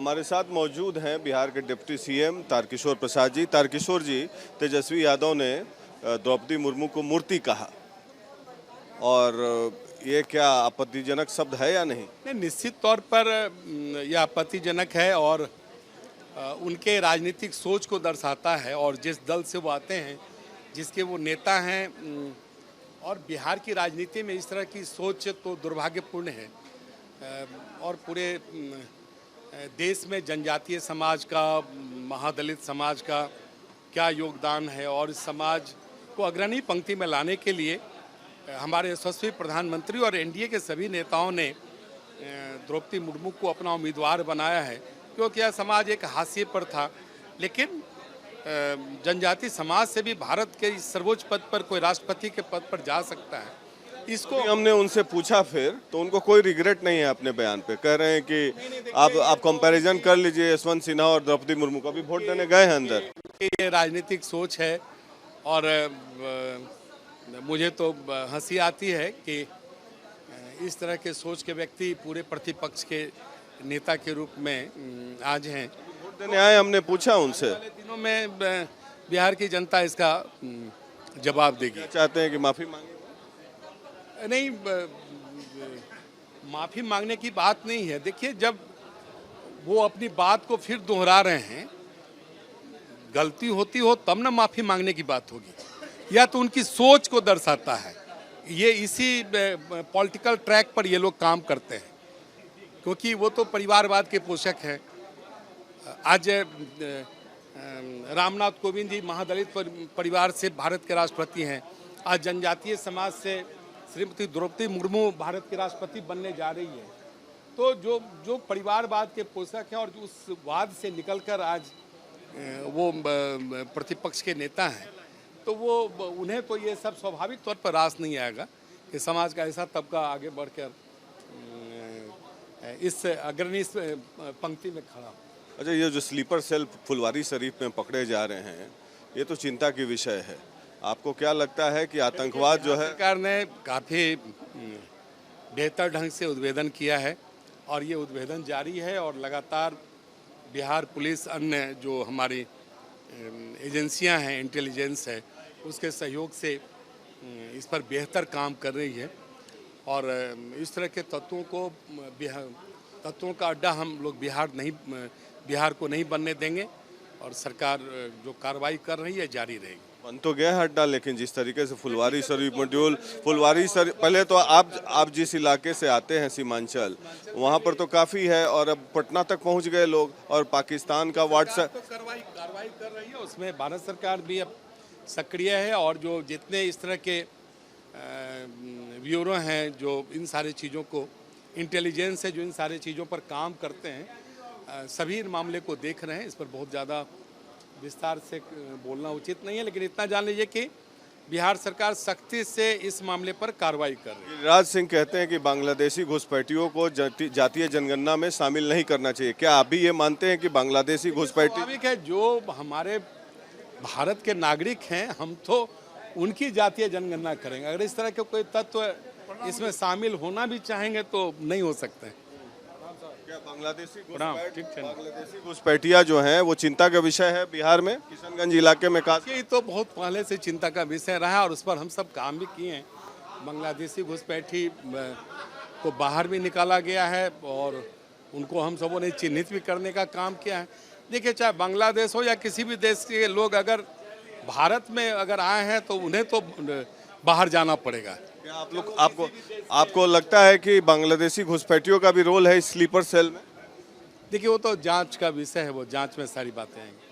हमारे साथ मौजूद हैं बिहार के डिप्टी सीएम तारकिशोर प्रसाद जी। तारकिशोर जी, तेजस्वी यादव ने द्रौपदी मुर्मू को मूर्ति कहा और ये क्या आपत्तिजनक शब्द है या नहीं? नहीं, निश्चित तौर पर यह आपत्तिजनक है और उनके राजनीतिक सोच को दर्शाता है और जिस दल से वो आते हैं, जिसके वो नेता हैं, और बिहार की राजनीति में इस तरह की सोच तो दुर्भाग्यपूर्ण है। और पूरे देश में जनजातीय समाज का, महादलित समाज का क्या योगदान है और इस समाज को अग्रणी पंक्ति में लाने के लिए हमारे यशस्वी प्रधानमंत्री और एनडीए के सभी नेताओं ने द्रौपदी मुर्मू को अपना उम्मीदवार बनाया है, क्योंकि यह समाज एक हाशिए पर था। लेकिन जनजातीय समाज से भी भारत के इस सर्वोच्च पद पर कोई राष्ट्रपति के पद पर जा सकता है। इसको हमने उनसे पूछा फिर तो उनको कोई रिग्रेट नहीं है अपने बयान पे। कह रहे हैं कि आप कंपैरिजन कर लीजिए यशवंत सिन्हा और द्रौपदी मुर्मू का। भी वोट देने गए हैं अंदर। ये राजनीतिक सोच है और मुझे तो हंसी आती है कि इस तरह के सोच के व्यक्ति पूरे प्रतिपक्ष के नेता के रूप में आज हैं। वोट देने आए, हमने पूछा उनसे। अगले दिनों में बिहार की जनता इसका जवाब देगी। चाहते हैं कि माफी मांगे? नहीं, माफी मांगने की बात नहीं है। देखिए, जब वो अपनी बात को फिर दोहरा रहे हैं, गलती होती हो तब ना माफी मांगने की बात होगी। या तो उनकी सोच को दर्शाता है। ये इसी पॉलिटिकल ट्रैक पर ये लोग काम करते हैं, क्योंकि वो तो परिवारवाद के पोषक हैं। आज रामनाथ कोविंद जी महादलित परिवार से भारत के राष्ट्रपति हैं। आज जनजातीय समाज से श्रीमती द्रौपदी मुर्मू भारत के राष्ट्रपति बनने जा रही है। तो जो परिवारवाद के पोषक हैं और उस वाद से निकलकर आज वो प्रतिपक्ष के नेता हैं, तो वो उन्हें तो ये सब स्वाभाविक तौर पर रास नहीं आएगा कि समाज का ऐसा तबका आगे बढ़कर इस अग्रणी पंक्ति में खड़ा। अच्छा, ये जो स्लीपर सेल फुलवारी शरीफ में पकड़े जा रहे हैं, ये तो चिंता की विषय है। आपको क्या लगता है कि आतंकवाद जो है? सरकार ने काफ़ी बेहतर ढंग से उद्भेदन किया है और ये उद्भेदन जारी है और लगातार बिहार पुलिस, अन्य जो हमारी एजेंसियां हैं, इंटेलिजेंस है, उसके सहयोग से इस पर बेहतर काम कर रही है। और इस तरह के तत्वों का अड्डा हम लोग बिहार को नहीं बनने देंगे और सरकार जो कार्रवाई कर रही है जारी रहेगी। बन तो गया है अड्डा, लेकिन जिस तरीके से फुलवारी शरीफ मॉड्यूल, पहले तो आप जिस इलाके से आते हैं सीमांचल, वहाँ पर तो काफ़ी है और अब पटना तक पहुँच गए लोग और पाकिस्तान का व्हाट्सएप तो कार्रवाई कर रही है। उसमें भारत सरकार भी अब सक्रिय है और जो जितने इस तरह के ब्यूरो हैं जो इन सारी चीज़ों को, इंटेलिजेंस है जो इन सारी चीज़ों पर काम करते हैं, सभी इन मामले को देख रहे हैं। इस पर बहुत ज़्यादा विस्तार से बोलना उचित नहीं है, लेकिन इतना जान लीजिए कि बिहार सरकार सख्ती से इस मामले पर कार्रवाई कर रही है। गिरिराज सिंह कहते हैं कि बांग्लादेशी घुसपैठियों को जातीय जनगणना में शामिल नहीं करना चाहिए। क्या आप भी ये मानते हैं कि बांग्लादेशी घुसपैठी? स्वाभाविक है, जो हमारे भारत के नागरिक हैं, हम तो उनकी जातीय जनगणना करेंगे। अगर इस तरह के कोई तत्व इसमें शामिल होना भी चाहेंगे तो नहीं हो सकते। क्या बांग्लादेशी घुसपैठिया जो हैं वो चिंता का विषय है बिहार में, किशनगंज इलाके में? ये तो बहुत पहले से चिंता का विषय रहा और उस पर हम सब काम भी किए हैं। बांग्लादेशी घुसपैठी को बाहर भी निकाला गया है और उनको हम सबों ने चिन्हित भी करने का काम किया है। देखिए, चाहे बांग्लादेश हो या किसी भी देश के लोग अगर भारत में अगर आए हैं तो उन्हें तो बाहर जाना पड़ेगा। क्या आपको लगता है कि बांग्लादेशी घुसपैठियों का भी रोल है इस स्लीपर सेल में? देखिए, वो तो जांच का विषय है, वो जांच में सारी बातें आएंगी।